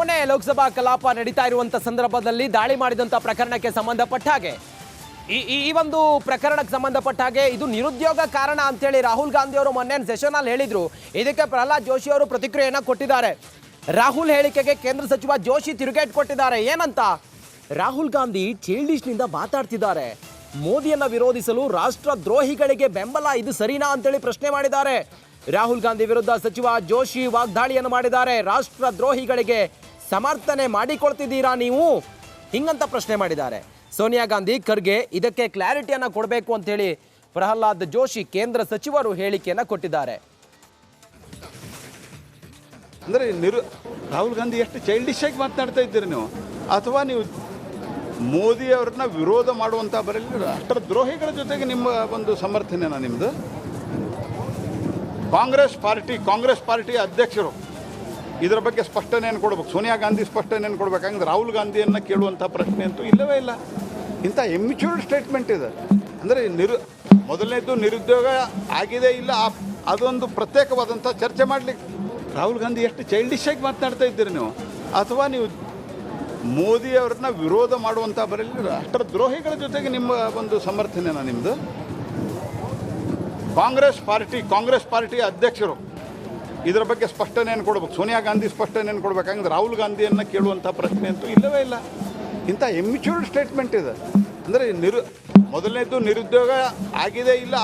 ಚುನಾವಣೆ ಲೋಕಸಭಾ ಕಲಾಪ ನಡೀತಾ ಇರುವಂತ ಸಂದರ್ಭದಲ್ಲಿ ದಾಳಿ ಮಾಡಿದಂತ ಪ್ರಕರಣಕ್ಕೆ ಸಂಬಂಧಪಟ್ಟ ಹಾಗೆ ಈ ಒಂದು ಪ್ರಕರಣಕ್ಕೆ ಸಂಬಂಧಪಟ್ಟ ಹಾಗೆ ಇದು ನಿರುದ್ಯೋಗ ಕಾರಣ ಅಂತೇಳಿ ರಾಹುಲ್ ಗಾಂಧಿ ಅವರು ಮೊನ್ನೆ ಸೆಷನ್ ಅಲ್ಲಿ ಹೇಳಿದ್ರು. ಇದಕ್ಕೆ ಪ್ರಹ್ಲಾದ್ ಜೋಶಿ ಅವರು ಪ್ರತಿಕ್ರಿಯೆಯನ್ನ ಕೊಟ್ಟಿದ್ದಾರೆ. ರಾಹುಲ್ ಹೇಳಿಕೆಗೆ ಕೇಂದ್ರ ಸಚಿವ ಜೋಶಿ ತಿರುಗೇಟ್ ಕೊಟ್ಟಿದ್ದಾರೆ. ಏನಂತ? ರಾಹುಲ್ ಗಾಂಧಿ ಚೈಲ್ಡಿಶ್ನಿಂದ ಮಾತಾಡ್ತಿದ್ದಾರೆ. ಮೋದಿಯನ್ನ ವಿರೋಧಿಸಲು ರಾಷ್ಟ್ರ ದ್ರೋಹಿಗಳಿಗೆ ಬೆಂಬಲ, ಇದು ಸರಿನಾ ಅಂತೇಳಿ ಪ್ರಶ್ನೆ ಮಾಡಿದ್ದಾರೆ. ರಾಹುಲ್ ಗಾಂಧಿ ವಿರುದ್ಧ ಸಚಿವ ಜೋಶಿ ವಾಗ್ದಾಳಿಯನ್ನು ಮಾಡಿದ್ದಾರೆ. ರಾಷ್ಟ್ರ ದ್ರೋಹಿಗಳಿಗೆ ಸಮರ್ಥನೆ ಮಾಡಿಕೊಳ್ತಿದ್ದೀರಾ ನೀವು, ಹಿಂಗಂತ ಪ್ರಶ್ನೆ ಮಾಡಿದ್ದಾರೆ. ಸೋನಿಯಾ ಗಾಂಧಿ, ಖರ್ಗೆ ಇದಕ್ಕೆ ಕ್ಲಾರಿಟಿಯನ್ನು ಕೊಡಬೇಕು ಅಂತೇಳಿ ಪ್ರಹ್ಲಾದ್ ಜೋಶಿ ಕೇಂದ್ರ ಸಚಿವರು ಹೇಳಿಕೆಯನ್ನು ಕೊಟ್ಟಿದ್ದಾರೆ. ಅಂದರೆ ರಾಹುಲ್ ಗಾಂಧಿ ಎಷ್ಟು ಚೈಲ್ಡಿಶ್ ಆಗಿ ಮಾತನಾಡ್ತಾ ಇದ್ದೀರಿ ನೀವು, ಅಥವಾ ನೀವು ಮೋದಿ ಅವ್ರನ್ನ ವಿರೋಧ ಮಾಡುವಂಥ ಬರಲಿ ರಾಷ್ಟ್ರ ದ್ರೋಹಿಗಳ ಜೊತೆಗೆ ನಿಮ್ಮ ಒಂದು ಸಮರ್ಥನೆನ ನಿಮ್ಮದು? ಕಾಂಗ್ರೆಸ್ ಪಾರ್ಟಿಯ ಅಧ್ಯಕ್ಷರು ಇದರ ಬಗ್ಗೆ ಸ್ಪಷ್ಟನೆಯನ್ನು ಕೊಡಬೇಕು. ಸೋನಿಯಾ ಗಾಂಧಿ ಸ್ಪಷ್ಟನೆಯನ್ನು ಕೊಡಬೇಕಂದ್ರೆ ರಾಹುಲ್ ಗಾಂಧಿಯನ್ನು ಕೇಳುವಂಥ ಪ್ರಶ್ನೆ ಅಂತೂ ಇಲ್ಲವೇ ಇಲ್ಲ. ಇಂಥ ಎಮ್ಯೂಚರ್ಡ್ ಸ್ಟೇಟ್ಮೆಂಟ್ ಇದೆ. ಅಂದರೆ ಮೊದಲನೇದು ನಿರುದ್ಯೋಗ ಆಗಿದೆ ಇಲ್ಲ, ಅದೊಂದು ಪ್ರತ್ಯೇಕವಾದಂಥ ಚರ್ಚೆ ಮಾಡಲಿಕ್ಕೆ ರಾಹುಲ್ ಗಾಂಧಿ ಎಷ್ಟು ಚೈಲ್ಡಿಶ್ ಆಗಿ ಮಾತನಾಡ್ತಾ ಇದ್ದೀರಿ ನೀವು, ಅಥವಾ ನೀವು ಮೋದಿ ಅವ್ರನ್ನ ವಿರೋಧ ಮಾಡುವಂಥ ಬರಲಿ ರಾಷ್ಟ್ರ ದ್ರೋಹಿಗಳ ಜೊತೆಗೆ ನಿಮ್ಮ ಒಂದು ಸಮರ್ಥನೆನ ನಿಮ್ಮದು? ಕಾಂಗ್ರೆಸ್ ಪಾರ್ಟಿಯ ಅಧ್ಯಕ್ಷರು ಇದರ ಬಗ್ಗೆ ಸ್ಪಷ್ಟನೆಯನ್ನು ಕೊಡಬೇಕು. ಸೋನಿಯಾ ಗಾಂಧಿ ಸ್ಪಷ್ಟನೆಯನ್ನು ಕೊಡಬೇಕಂದ್ರೆ ರಾಹುಲ್ ಗಾಂಧಿಯನ್ನು ಕೇಳುವಂಥ ಪ್ರಶ್ನೆ ಅಂತೂ ಇಲ್ಲವೇ ಇಲ್ಲ. ಇಂಥ ಎಮ್ಯೂಚರ್ಡ್ ಸ್ಟೇಟ್ಮೆಂಟ್ ಇದೆ. ಅಂದರೆ ಮೊದಲನೇದು ನಿರುದ್ಯೋಗ ಆಗಿದೆ ಇಲ್ಲ,